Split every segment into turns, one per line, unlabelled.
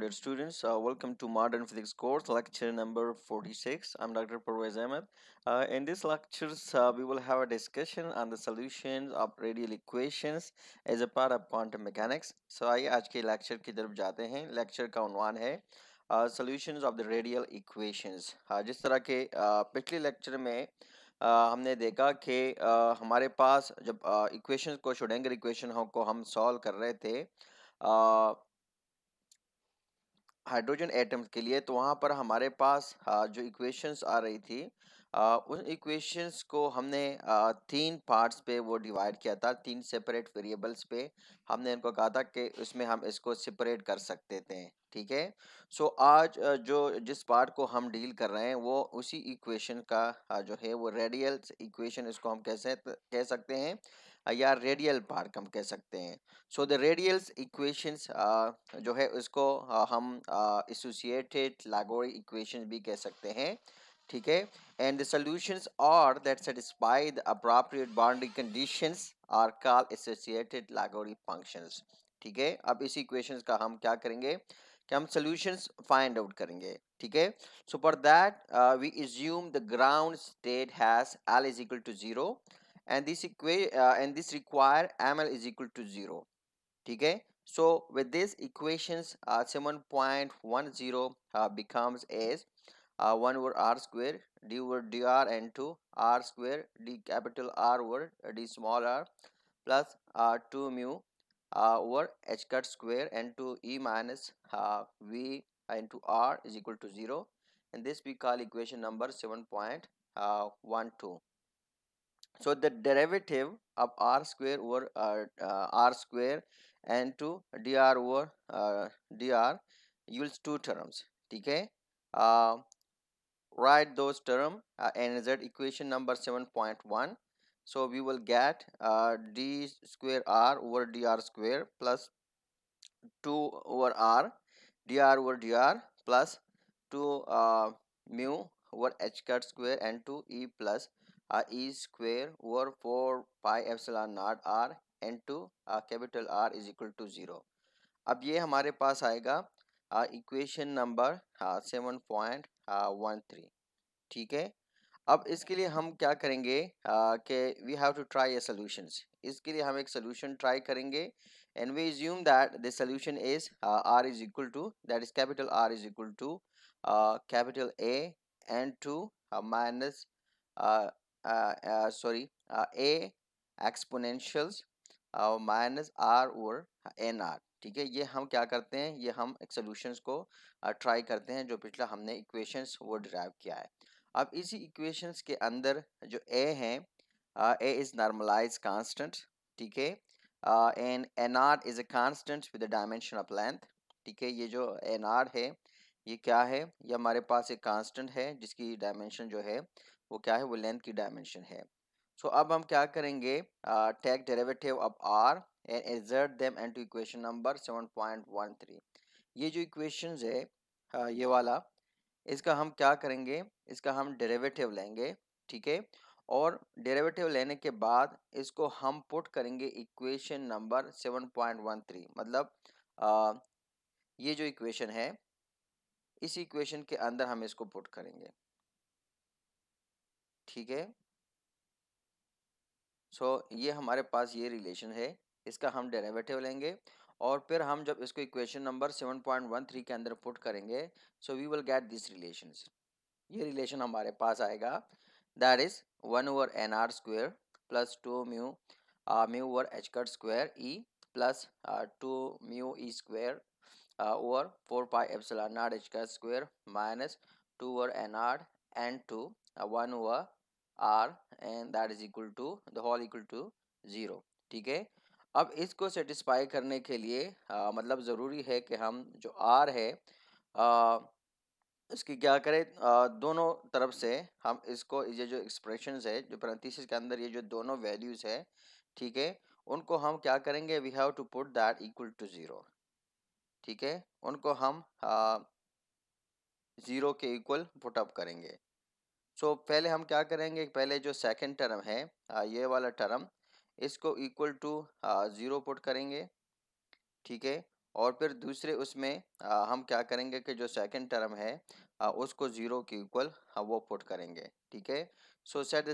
dear students. Welcome to Modern Physics course, lecture number 46. I'm Dr. Parvez Ahmed. In this lectures, we will have a discussion on the solutions of radial equations as a part of quantum mechanics. So आइए आज के lecture की तरफ जाते हैं. Lecture का उन्वान है solutions of the radial equations. जिस तरह के पिछले लेक्चर में हमने देखा कि हमारे पास जब इक्वेशंस को श्रोडिंगर इक्वेशन को हम सॉल्व कर रहे थे हाइड्रोजन एटम्स के लिए, तो वहाँ पर हमारे पास जो इक्वेशंस आ रही थी उन इक्वेशंस को हमने तीन पार्ट्स पे वो डिवाइड किया था, तीन सेपरेट वेरिएबल्स पे हमने इनको कहा था कि उसमें हम इसको सेपरेट कर सकते थे. ठीक है. सो आज जो जिस पार्ट को हम डील कर रहे हैं वो उसी इक्वेशन का जो है वो रेडियल इक्वेशन इसको हम कह सकते हैं या रेडियल पार्ट हम कह सकते हैं. सो द रेडियल्स इक्वेशंस जो है उसको हम एसोसिएटेड लागोरी इक्वेशंस भी कह सकते हैं. ठीक है. एंड द सॉल्यूशंस और that satisfy the appropriate boundary conditions are called associated Laguerre functions. ठीक है. अब इस इक्वेशंस का हम क्या करेंगे कि हम सॉल्यूशंस फाइंड आउट करेंगे. ठीक है. So for that we assume the ground state has L is equal to 0 and this require ml is equal to 0. ठीक है. So with these equations 7.10 becomes as 1 over r square d over dr into r square d capital R over d small r plus 2 mu over h cut square into e minus v into r is equal to 0, and this we call equation number 7.12. So the derivative of r square over r square and to dr over dr yields two terms. ठीक है. Write those terms and z equation number 7.1. So we will get d square r over dr square plus 2 over r dr over dr plus 2 mu over h cut square and 2 e plus e square over 4 pi epsilon naught r into capital R is equal to 0. अब ये हमारे पास आएगा equation number 7.13. ठीक है. अब इसके लिए हम क्या करेंगे कि we have to try a solutions. इसके लिए हम एक सॉल्यूशन ट्राई करेंगे and we assume that the solution is r is equal to that is capital R is equal to capital A and 2 minus A exponentials minus R over NR. ठीक है. ये हम क्या करते हैं, ये हम एक सॉल्यूशंस को ट्राई करते हैं जो पिछला हमने इक्वेशंस वो डिराइव किया है. अब इसी इक्वेशंस के अंदर जो a है, a इज नॉर्मलाइज कांस्टेंट. ठीक है. And nr is a constant with the dimension of length. ठीक है. ये जो nr है ये क्या है, ये हमारे पास एक कांस्टेंट है जिसकी डायमेंशन जो है वो क्या है, वो लेंथ की डायमेंशन है. सो अब हम क्या करेंगे, take derivative of r and insert them into equation number 7.13. ये जो इक्वेशंस है ये वाला, इसका हम क्या करेंगे, इसका हम डेरिवेटिव लेंगे. ठीक है. और डेरिवेटिव लेने के बाद इसको हम पुट करेंगे इक्वेशन नंबर 7.13. मतलब ये जो इक्वेशन है इस इक्वेशन के अंदर हम इसको पुट करेंगे. ठीक है. सो ये हमारे पास ये रिलेशन है, इसका हम डेरिवेटिव लेंगे और फिर हम जब इसको इक्वेशन नंबर 7.13 के अंदर पुट करेंगे so we will get this relations. ये रिलेशन हमारे पास आएगा that is 1 over N R square plus 2 mu mu over H cut square E plus 2 mu E square over 4 pi epsilon naught H cut square minus 2 over N R and 2 1 over R and that is equal to the whole equal to 0. ठीक है. अब इसको satisfy करने के लिए मतलब ज़रूरी है कि हम जो आर है इसकी क्या करें, दोनों तरफ से हम इसको, ये जो एक्सप्रेशंस है जो पैरेंथेसिस के अंदर ये जो दोनों वैल्यूज है, ठीक है, उनको हम क्या करेंगे, we have to put that equal to 0. ठीक है. उनको हम 0 के इक्वल पुट अप करेंगे. सो पहले हम क्या करेंगे, पहले जो सेकंड टर्म है ये वाला टर्म, इसको इक्वल टू 0 पुट करेंगे. ठीक है. और फिर दूसरे उसमें हम क्या करेंगे कि जो सेकंड टर्म है उसको 0 के इक्वल वो पुट करेंगे, ठीक है। So set the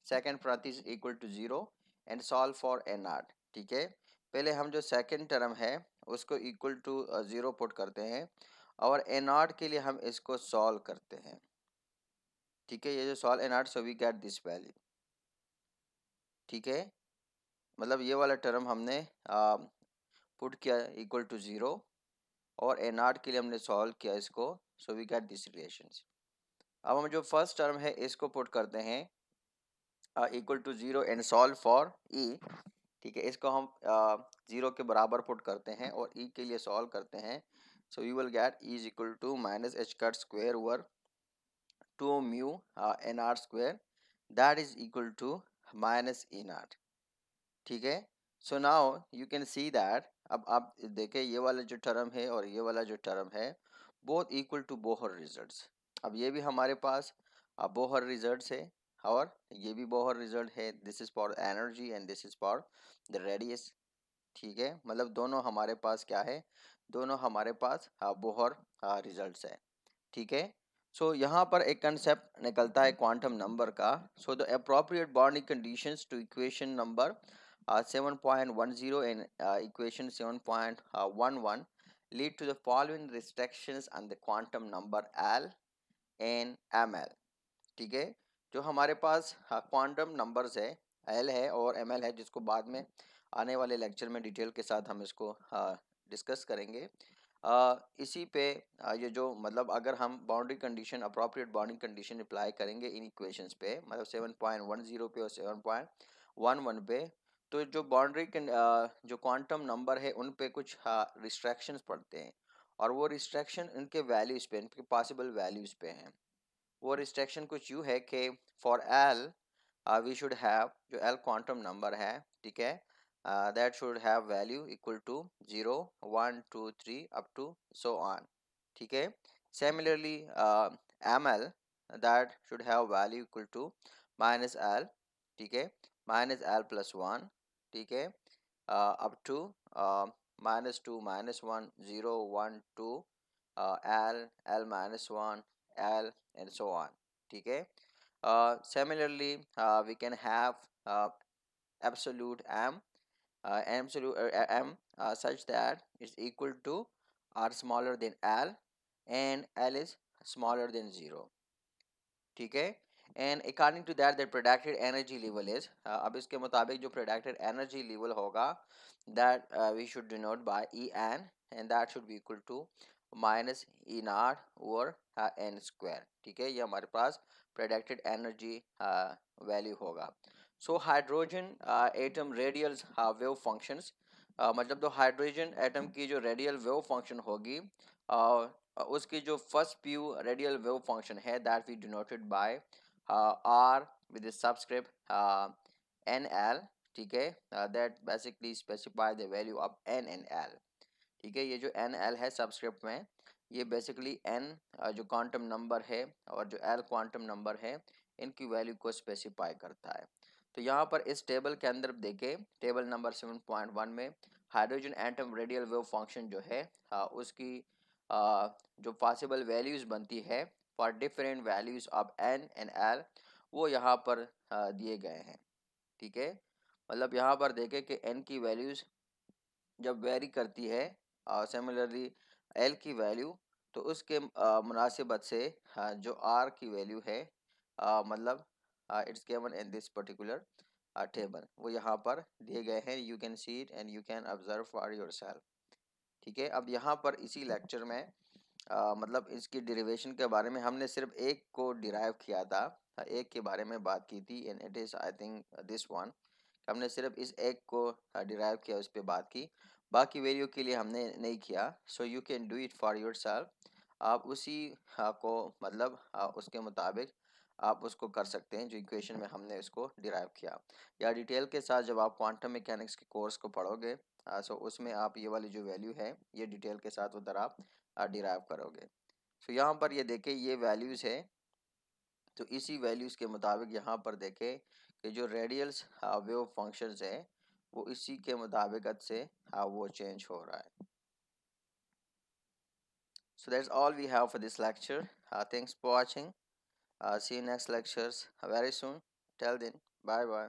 second parenthesis equal to 0 and solve for N naught, ठीक है। पहले हम जो सेकंड टर्म है उसको इक्वल टू 0 पुट करते हैं और एन नॉट के लिए हम इसको सॉल्व करते हैं, ठीक है। ये जो solve N naught, so we get this value, ठीक है। मतलब ये वाला टर्म हमने पुट किया इक्वल टू 0 और एन नॉट के लिए हमने सॉल्व किया इसको, so we get this relations. अब हम जो फर्स्ट टर्म है इसको पुट करते हैं equal to 0 and solve for E, ठीक है। इसको हम 0 के बराबर पुट करते हैं और ई के लिए सॉल्व करते हैं, so you will get E is equal to minus H cut square over 2 mu N R square that is equal to minus E naught, ठीक है। So now you can see that, अब आप देखें ये वाला जो टर्म है और ये वाला जो टर्म है both equal to Bohr results. अब ये भी हमारे पास बोहर रिजल्ट्स है और ये भी बोहर रिजल्ट है, this is for energy and this is for the radius, ठीक है। मतलब दोनों हमारे पास क्या है, दोनों हमारे पास बोहर रिजल्ट्स है, ठीक है। सो यहाँ पर एक कंसेप्ट निकलता है क्वांटम नंबर का। So the appropriate bonding conditions to equation number 7.10 and equation 7.11 lead to the following restrictions on the quantum number L and ML, ठीक है। जो हमारे पास क्वांटम नंबर्स है एल है और एम एल है, जिसको बाद में आने वाले लेक्चर में डिटेल के साथ हम इसको डिस्कस करेंगे। इसी पे ये जो मतलब अगर हम boundary condition appropriate boundary condition apply करेंगे इन इक्वेशंस पे, मतलब 7.10 पे और 7.11 पे, तो जो बाउंड्री जो क्वांटम नंबर है उन पे कुछ रिस्ट्रिक्शंस पड़ते हैं और वो रिस्ट्रिक्शन इनके वैल्यूज़ पे, इनके पॉसिबल वैल्यूज़ पे हैं। वो रिस्ट्रिक्शन कुछ यूँ है कि for L we should have, जो एल क्वांटम नंबर है, ठीक है, that should have value equal to 0 1 2 3 up to so on, ठीक है। Similarly M L that should have value equal to minus L, ठीक है, माइनस एल प्लस वन, ठीक है, up to -2 -1 0 1 2 L L -1 L and so on, ठीक है। Similarly we can have absolute m such that it's equal to r smaller than l and l is smaller than 0, ठीक है। And according to that that predicted energy level is, अब इसके मुताबिक जो predicted energy level होगा that we should denote by E N and that should be equal to minus E naught over N square, ठीक है। ये हमारे पास प्रोडक्टेड एनर्जी वैल्यू होगा। So hydrogen atom radial wave functions, मतलब तो hydrogen atom की जो रेडियल वेव फंक्शन होगी उसकी जो first few radial wave function है that we denoted by R with subscript N L, ठीक है, that basically specify the value of N and L, ठीक है। ये जो एन एल है सबस्क्रिप्ट में, ये बेसिकली एन जो क्वांटम नंबर है और जो एल क्वांटम नंबर है इनकी वैल्यू को स्पेसिफाई करता है। तो यहाँ पर इस टेबल के अंदर देखें, टेबल नंबर 7.1 में hydrogen atom radial wave function जो है उसकी जो पॉसिबल वैल्यूज बनती है for different values of N and L, वो यहाँ पर दिए गए हैं, ठीक है। मतलब यहाँ पर देखें कि एन की वैल्यूज जब वेरी करती है सिमिलरली एल की वैल्यू, तो उसके मुनासिबत से जो आर की वैल्यू है मतलब it's given in this particular table, वो यहाँ पर दिए गए हैं, you can see it and you can observe for yourself, ठीक है। अब यहाँ पर इसी लेक्चर में मतलब इसकी डेरिवेशन के बारे में हमने सिर्फ एक को डिराइव किया था, एक के बारे में बात की थी and it is I think this one, हमने सिर्फ इस एक को डिराइव किया, उस पर बात की, बाकी वैल्यू के लिए हमने नहीं किया। So you can do it for your self, आप उसी को मतलब उसके मुताबिक आप उसको कर सकते हैं जो इक्वेशन में हमने इसको डिराइव किया, या डिटेल के साथ जब आप क्वांटम मैकेनिक्स के कोर्स को पढ़ोगे सो उसमें आप ये वाली जो वैल्यू है ये डिटेल के साथ उधर आप डिराइव करोगे। सो यहाँ पर ये देखें ये वैल्यूज़ है, तो इसी वैल्यूज़ के मुताबिक यहाँ पर देखें कि जो रेडियल्स वेव फंक्शंस है वो इसी के मुताबिकत से वो चेंज हो रहा है. So that's all we have for this lecture. Thanks for watching. See you next lectures very soon. Till then, bye bye.